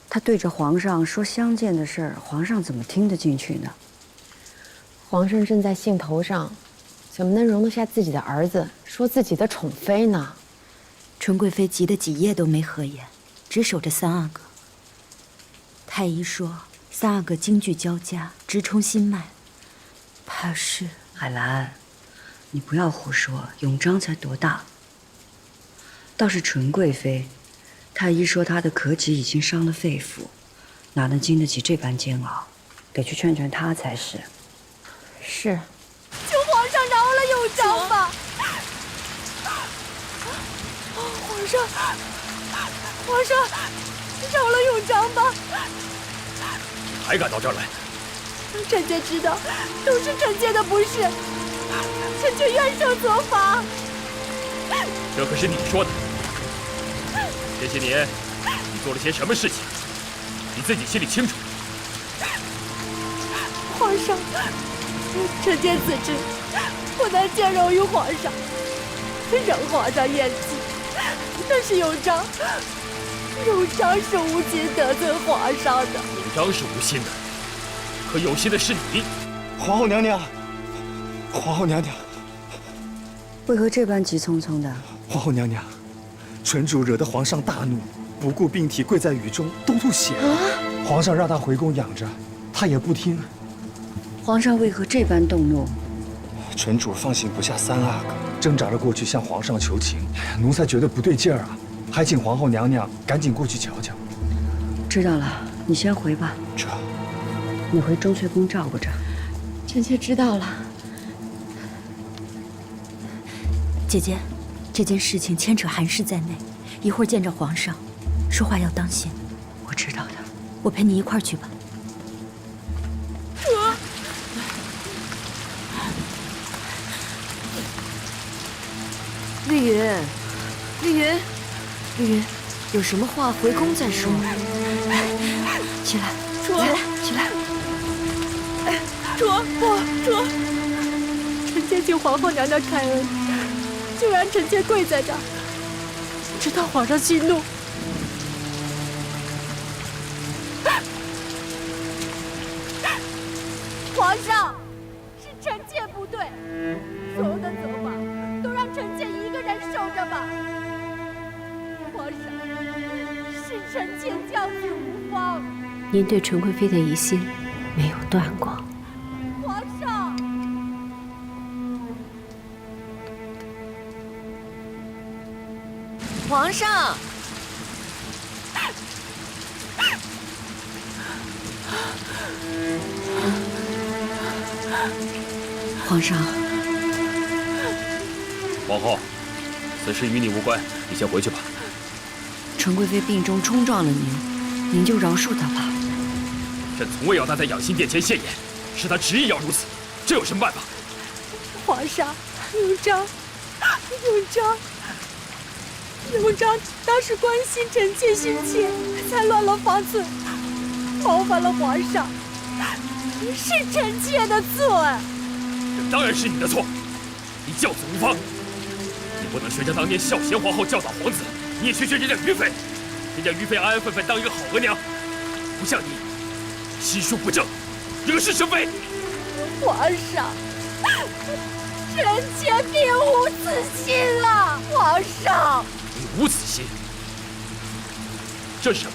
他对着皇上说相见的事儿，皇上怎么听得进去呢？皇上正在兴头上，怎么能容得下自己的儿子说自己的宠妃呢？纯贵妃急得几夜都没合眼，只守着三阿哥。太医说三阿哥惊惧交加，直冲心脉，怕是……海兰，你不要胡说，永璋才多大？倒是纯贵妃，太医说她的咳疾已经伤了肺腑，哪能经得起这般煎熬？得去劝劝她才是。是。求皇上饶了永璋吧！皇上，饶了永璋吧！还敢到这儿来？臣妾知道，都是臣妾的不是，臣妾愿受责罚。这可是你说的。这些年，你做了些什么事情，你自己心里清楚。皇上，臣妾此志不能见容于皇上，让皇上厌弃。但是永璋是无心得罪皇上的。永璋是无心的，可有心的是你。皇后娘娘，皇后娘娘，为何这般急匆匆的？皇后娘娘，纯主惹得皇上大怒，不顾病体跪在雨中，都吐血了。皇上让他回宫养着，他也不听。皇上为何这般动怒？纯主放心不下三阿哥，挣扎着过去向皇上求情，奴才觉得不对劲儿啊，还请皇后娘娘赶紧过去瞧瞧。知道了，你先回吧。这，你回钟粹宫照顾着。臣妾知道了。姐姐，这件事情牵扯韩氏在内，一会儿见着皇上，说话要当心。我知道的，我陪你一块儿去吧。绿云，绿云，有什么话回宫再说。起来，起来。主，臣妾请皇后娘娘开恩，就让臣妾跪在这儿，直到皇上息怒。皇上，是臣妾不对，所有的责罚都让臣妾一个人受着吧。皇上，是臣妾教子无方。您对纯贵妃的疑心没有断过。皇上，皇上，皇上，皇后，此事与你无关，你先回去吧。纯贵妃病中冲撞了您，您就饶恕她吧。朕从未要她在养心殿前现眼，是她执意要如此，这有什么办法？皇上，永璋当时关心臣妾心切，才乱了方寸，冒犯了皇上，是臣妾的错。这当然是你的错，你教子无方，你不能学着当年孝贤皇后教导皇子，你也学人家于妃，人家于妃安安分分当一个好额娘，不像你，心术不正，惹是生非。皇上，臣妾并无此心啊！皇上，你无此心，这是什么？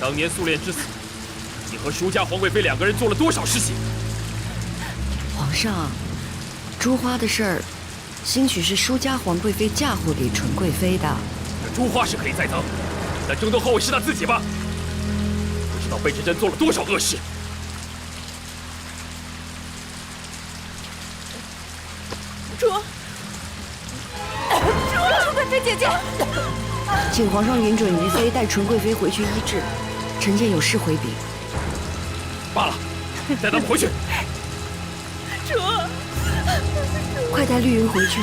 当年素练之死，你和舒家皇贵妃两个人做了多少事情？皇上，珠花的事儿，兴许是舒家皇贵妃嫁祸给纯贵妃的。这珠花是可以再增，但争夺后位是他自己吧？不知道贝之真做了多少恶事。纯贵妃姐姐，请皇上允准于妃带纯贵妃回去医治，臣妾有事回禀。罢了，带他们回去。快带绿云回去。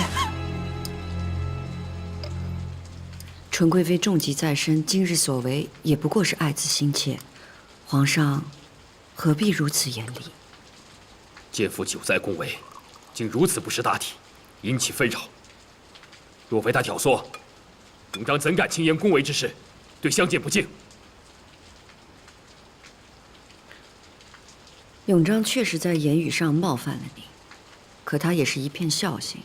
纯贵妃重疾在身，今日所为也不过是爱子心切，皇上何必如此严厉？奸夫久在宫闱，竟如此不识大体，引起纷扰。若非他挑唆，永璋怎敢轻言恭维之事，对相见不敬？永璋确实在言语上冒犯了你，可他也是一片孝心。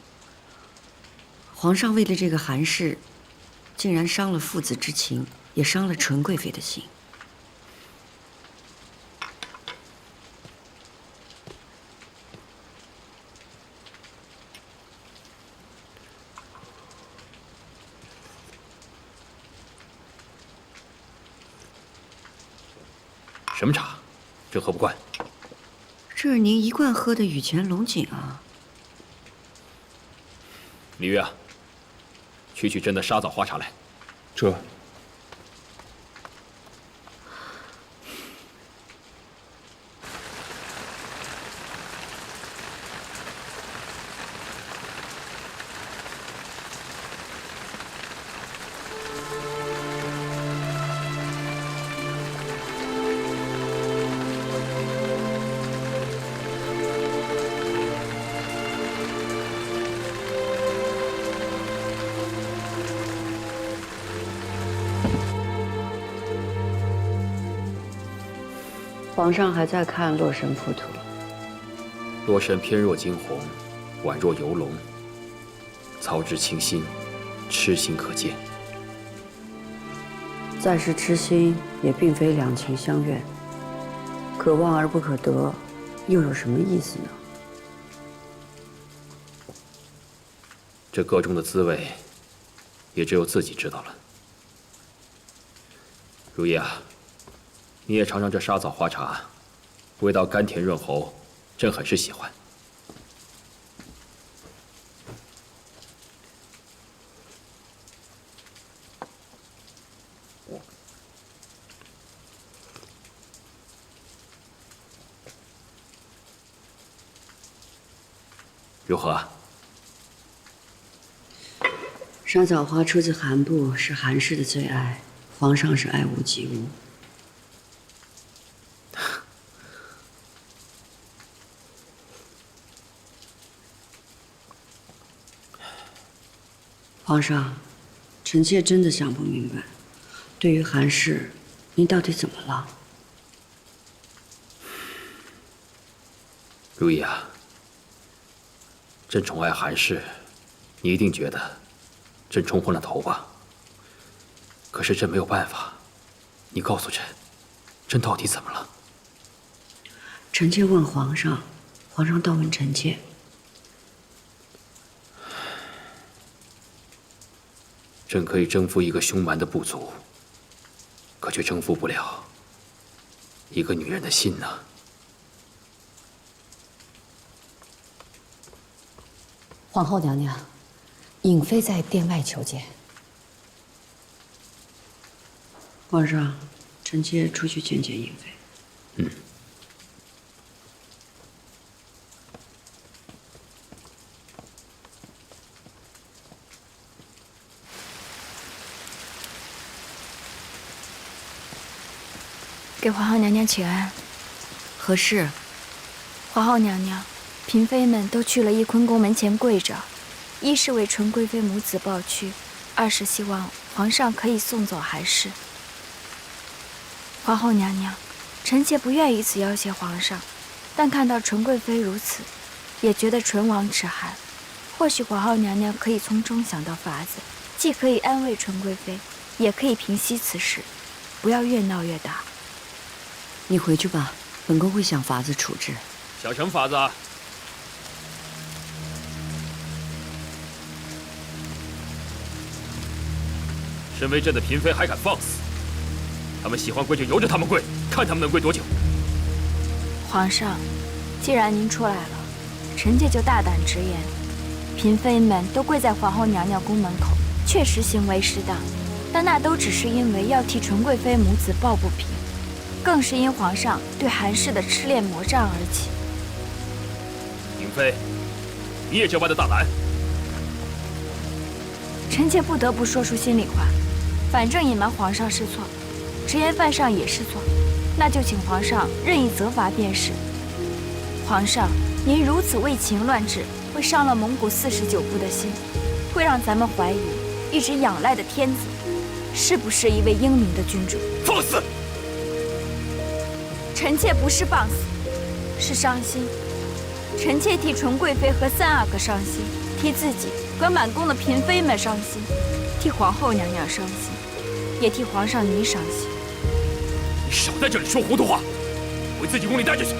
皇上为了这个韩氏，竟然伤了父子之情，也伤了纯贵妃的心。什么茶？朕喝不惯。这是您一贯喝的雨泉龙井啊。李煜啊，取朕的沙枣花茶来。这。皇上还在看《洛神赋图》。洛神翩若惊鸿，宛若游龙。操之清新，痴心可见。再是痴心，也并非两情相悦。可望而不可得，又有什么意思呢？这歌中的滋味，也只有自己知道了。如意啊，你也尝尝这沙枣花茶，味道甘甜润喉，朕很是喜欢。如何啊？沙枣花出自韩部，是韩氏的最爱，皇上是爱屋及乌。皇上，臣妾真的想不明白，对于韩氏，您到底怎么了？如意啊，朕宠爱韩氏，你一定觉得朕冲昏了头吧？可是朕没有办法，你告诉朕，朕到底怎么了？臣妾问皇上，皇上倒问臣妾。朕可以征服一个凶蛮的部族，可却征服不了一个女人的心呢。皇后娘娘，颖妃在殿外求见。皇上，臣妾出去见见颖妃。嗯。给皇后娘娘请安。何事？皇后娘娘，嫔妃们都去了翊坤宫门前跪着，一是为纯贵妃母子抱屈，二是希望皇上可以送走韩氏。皇后娘娘，臣妾不愿以此要挟皇上，但看到纯贵妃如此，也觉得唇亡齿寒。或许皇后娘娘可以从中想到法子，既可以安慰纯贵妃，也可以平息此事，不要越闹越大。你回去吧，本宫会想法子处置。想什么法子啊？身为朕的嫔妃还敢放肆！他们喜欢跪就由着他们跪，看他们能跪多久。皇上，既然您出来了，臣妾就大胆直言，嫔妃们都跪在皇后娘娘宫门口，确实行为适当，但那都只是因为要替纯贵妃母子抱不平，更是因皇上对韩氏的痴恋魔障而起。颖妃，你也这般的大胆？臣妾不得不说出心里话，反正隐瞒皇上是错，直言犯上也是错，那就请皇上任意责罚便是。皇上，您如此为情乱治，会伤了蒙古49部的心，会让咱们怀疑一直仰赖的天子，是不是一位英明的君主？放肆！臣妾不是放肆，是伤心。臣妾替纯贵妃和三阿哥伤心，替自己和满宫的嫔妃们伤心，替皇后娘娘伤心，也替皇上您伤心。你少在这里说糊涂话，回自己宫里待着去。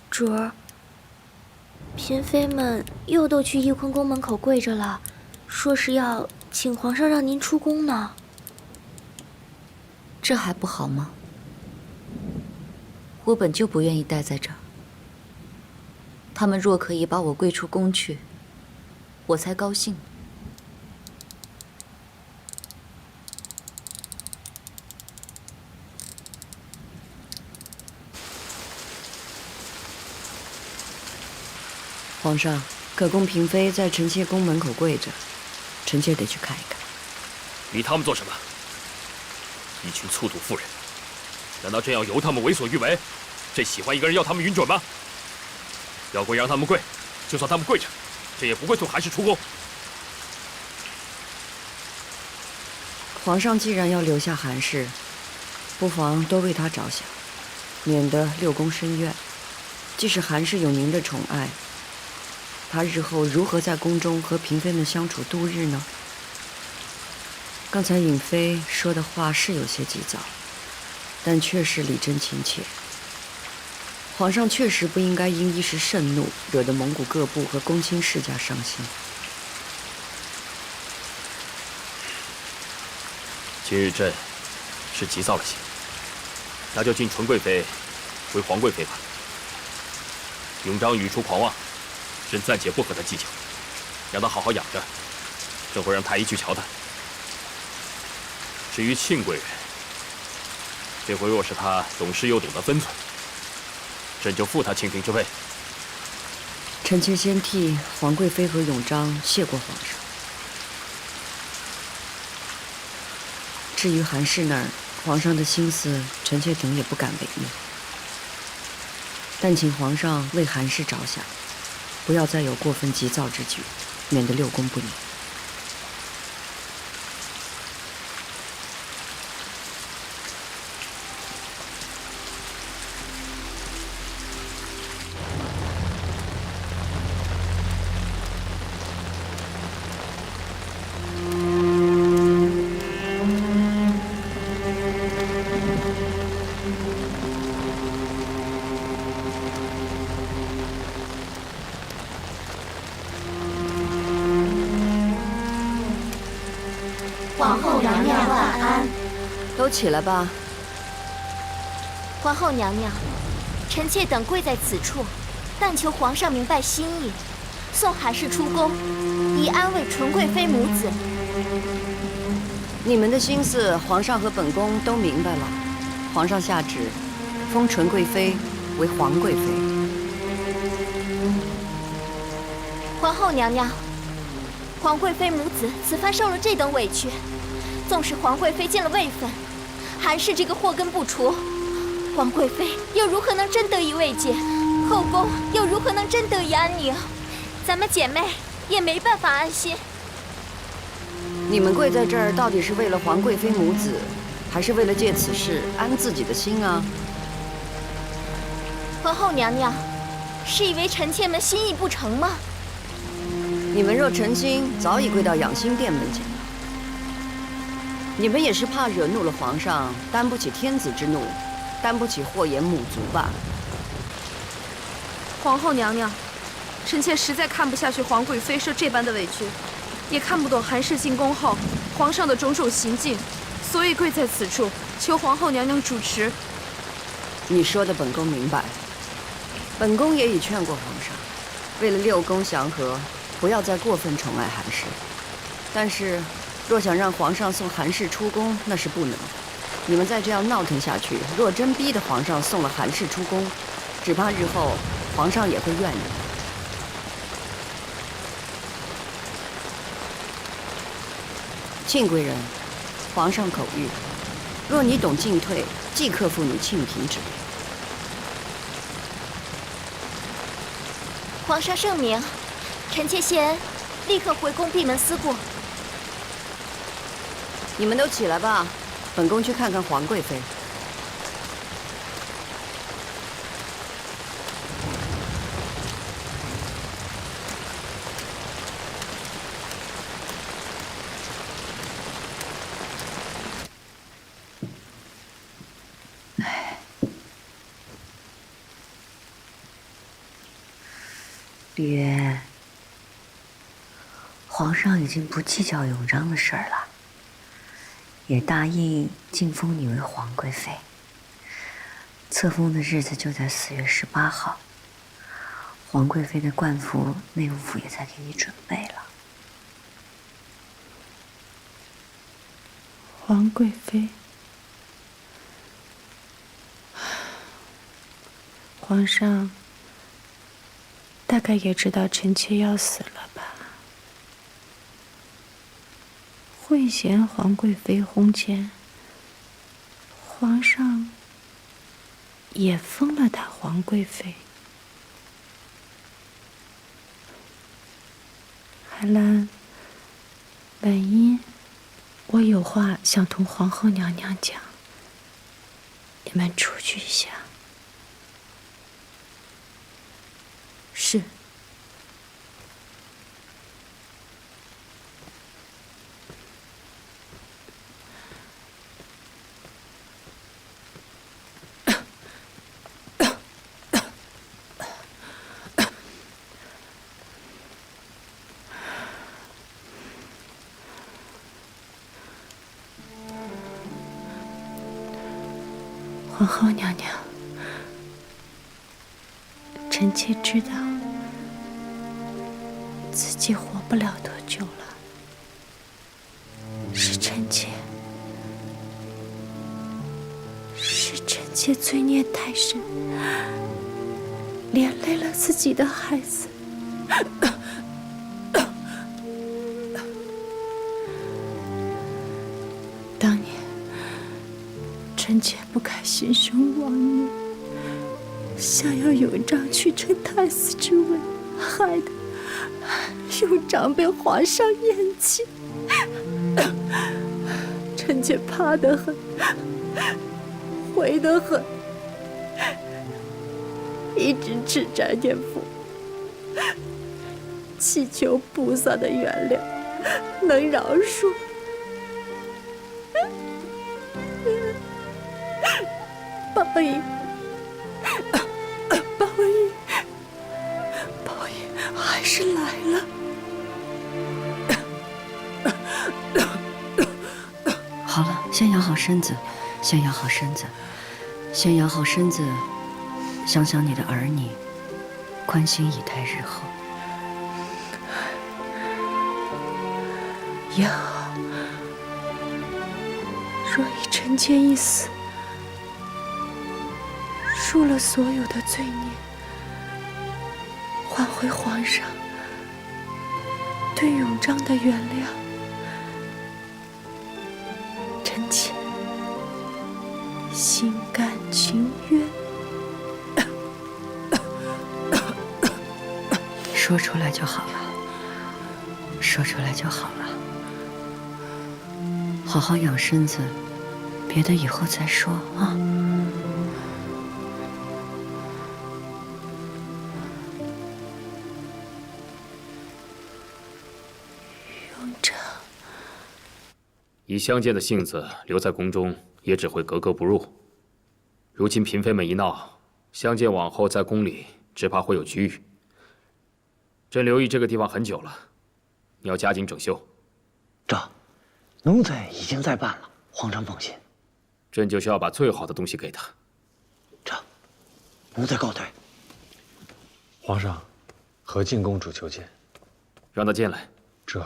主儿，嫔妃们又都去翊坤宫门口跪着了，说是要请皇上让您出宫呢。这还不好吗？我本就不愿意待在这儿。他们若可以把我跪出宫去，我才高兴。皇上，可宫嫔妃在臣妾宫门口跪着，臣妾得去看一看。理他们做什么？一群粗鲁妇人，难道真要由他们为所欲为？真喜欢一个人要他们允准吗？要跪让他们跪，就算他们跪着，这也不会送韩氏出宫。皇上既然要留下韩氏，不妨多为他着想，免得六宫深怨。即使韩氏有您的宠爱，他日后如何在宫中和嫔妃们相处度日呢？刚才尹妃说的话是有些急躁，但却是理真情切。皇上确实不应该因一时盛怒，惹得蒙古各部和公卿世家伤心。今日朕是急躁了些，那就晋纯贵妃为皇贵妃吧。永璋语出狂妄，朕暂且不和他计较，让他好好养着。朕会让太医去瞧他。至于庆贵人，这回若是他懂事又懂得分寸，朕就复他清嫔之位。臣妾先替皇贵妃和永璋谢过皇上。至于韩氏那儿，皇上的心思，臣妾等也不敢违逆。但请皇上为韩氏着想，不要再有过分急躁之举，免得六宫不宁。皇后娘娘万安。都起来吧。皇后娘娘，臣妾等跪在此处，但求皇上明白心意，送韩氏出宫，以安慰纯贵妃母子。你们的心思，皇上和本宫都明白了。皇上下旨，封纯贵妃为皇贵妃。皇后娘娘，皇贵妃母子此番受了这等委屈，纵使皇贵妃进了位分，韩氏这个祸根不除，皇贵妃又如何能真得以慰藉？后宫又如何能真得以安宁？咱们姐妹也没办法安心。你们跪在这儿，到底是为了皇贵妃母子，还是为了借此事安自己的心啊？皇后娘娘，是以为臣妾们心意不成吗？你们若诚心，早已跪到养心殿门前了。你们也是怕惹怒了皇上，担不起天子之怒，担不起祸延母族吧？皇后娘娘，臣妾实在看不下去皇贵妃受这般的委屈，也看不懂韩氏进宫后皇上的种种行径，所以跪在此处，求皇后娘娘主持。你说的本宫明白，本宫也已劝过皇上，为了六宫祥和，不要再过分宠爱韩氏。但是，若想让皇上送韩氏出宫，那是不能。你们再这样闹腾下去，若真逼得皇上送了韩氏出宫，只怕日后皇上也会怨你。庆贵人，皇上口谕，若你懂进退，即刻付你庆嫔之礼。皇上圣明，臣妾谢恩，立刻回宫闭门思过。你们都起来吧，本宫去看看皇贵妃。爹，皇上已经不计较永璋的事儿了，也答应晋封你为皇贵妃。册封的日子就在4月18号，皇贵妃的冠服、内务服也在给你准备了。皇贵妃，皇上大概也知道臣妾要死了吧？会嫌皇贵妃红前，皇上也封了她皇贵妃。海兰，婉音，我有话想同皇后娘娘讲，你们出去一下。是。皇后娘娘，臣妾知道自己活不了多久了，是臣妾罪孽太深，连累了自己的孩子。当年臣妾不该心生妄念，想要永璋去承太子之位，害得永璋被皇上厌弃。臣妾怕得很，悔得很，一直吃斋念佛，祈求菩萨的原谅，能饶恕。报应，报应，报应还是来了。好了，先养好身子，先养好身子，先养好身子，想想你的儿女，宽心以待日后。也好，若以臣妾一死，赎了所有的罪孽，换回皇上对永璋的原谅，臣妾心甘情愿。说出来就好了，说出来就好了。好好养身子，别的以后再说啊。永璋，以相见的性子留在宫中，也只会格格不入。如今嫔妃们一闹，相见往后在宫里只怕会有局域。朕留意这个地方很久了，你要加紧整修。这，奴才已经在办了，皇上放心。朕就是要把最好的东西给他。这，奴才告退。皇上，和靖公主求见。让他进来。这。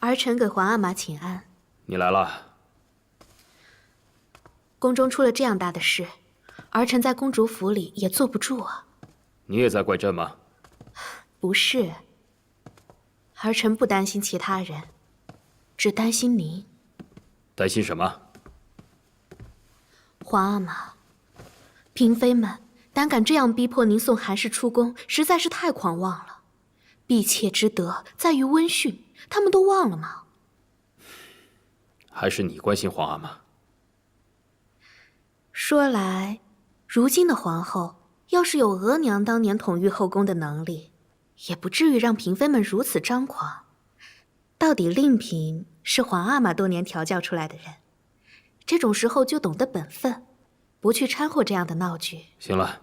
儿臣给皇阿玛请安。你来了。宫中出了这样大的事，儿臣在公主府里也坐不住啊。你也在怪朕吗？不是，儿臣不担心其他人，只担心您。担心什么？皇阿玛，嫔妃们胆敢这样逼迫您送韩氏出宫，实在是太狂妄了。婢妾之德在于温驯，他们都忘了吗？还是你关心皇阿玛？说来，如今的皇后要是有额娘当年统御后宫的能力，也不至于让嫔妃们如此张狂。到底令嫔是皇阿玛多年调教出来的人，这种时候就懂得本分，不去掺和这样的闹剧。行了，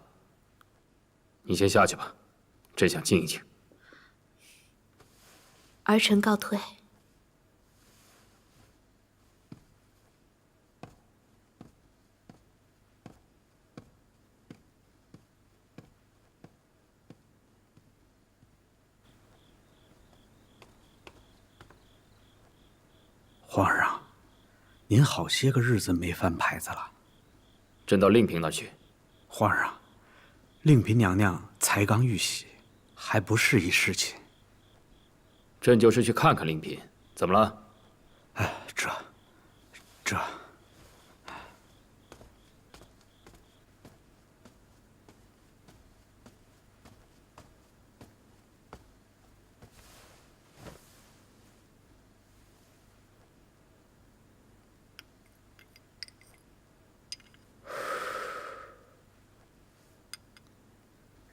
你先下去吧，朕想静一静。儿臣告退。皇上，您好些个日子没翻牌子了。朕到令嫔那儿去。皇上，令嫔娘娘才刚遇喜，还不适宜侍寝。朕就是去看看令嫔，怎么了？哎，这。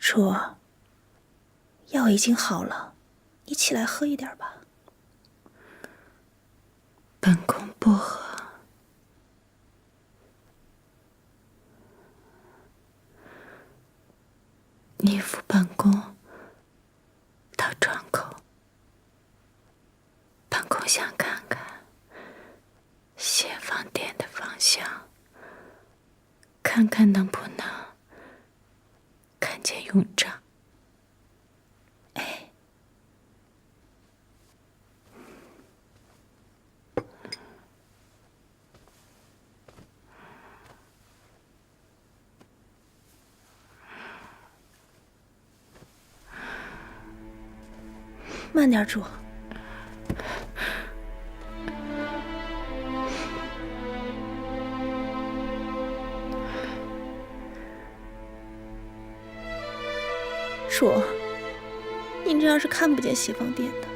楚，药已经好了，你起来喝一点吧。本宫不喝。你扶本宫到窗口，本宫想看看协芳殿的方向，看看能不能看见永璋。哎，慢点煮。楚，你这样是看不见协芳殿的。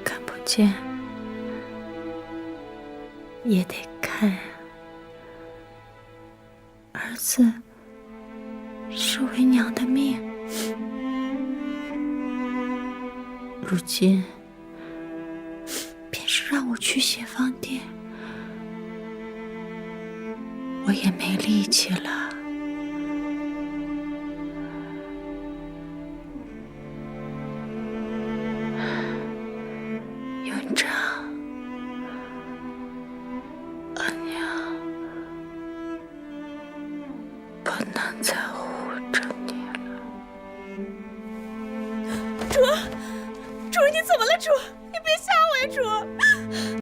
看不见也得看啊。儿子是为娘的命，如今便是让我去协芳殿，我也没力气了。永璋，阿娘不能再护着你了。楚，你怎么了？楚，你别吓我呀，楚。